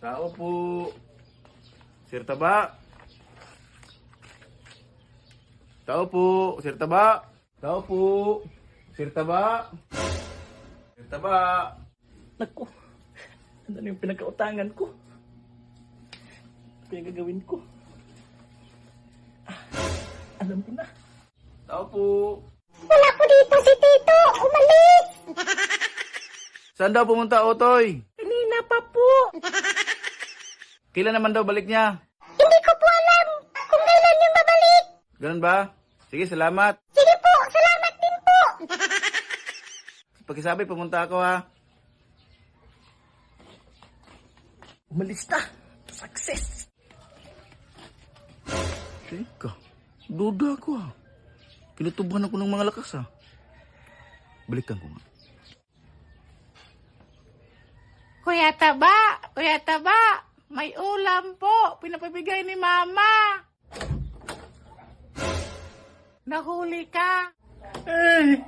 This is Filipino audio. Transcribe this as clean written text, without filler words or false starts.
Tao po. Sir Taba. Tao po. Sir Taba. Tao po. Sir Taba. Sir Taba. Naku, ano na yung pinagkautangan ko? Ano yung gagawin ko? Alam ko na. Tao po. Wala po dito si Tito! Umalis! Saan daw pumunta, Otoy? Kanina pa po. Kailan naman daw balik niya? Hindi ko po alam kung kailan yung babalik! Ganun ba? Sige, salamat. Sige po! Salamat din po! Pagkisabi, pumunta ako ha. Umalis na. Success. Teka, duda ko ha. Kinutubuhan ako ng mga lakas ha. Balikan ko nga. Kuya Taba, may ulam po. Pinapabigay ni Mama. Nahuli ka. Eh,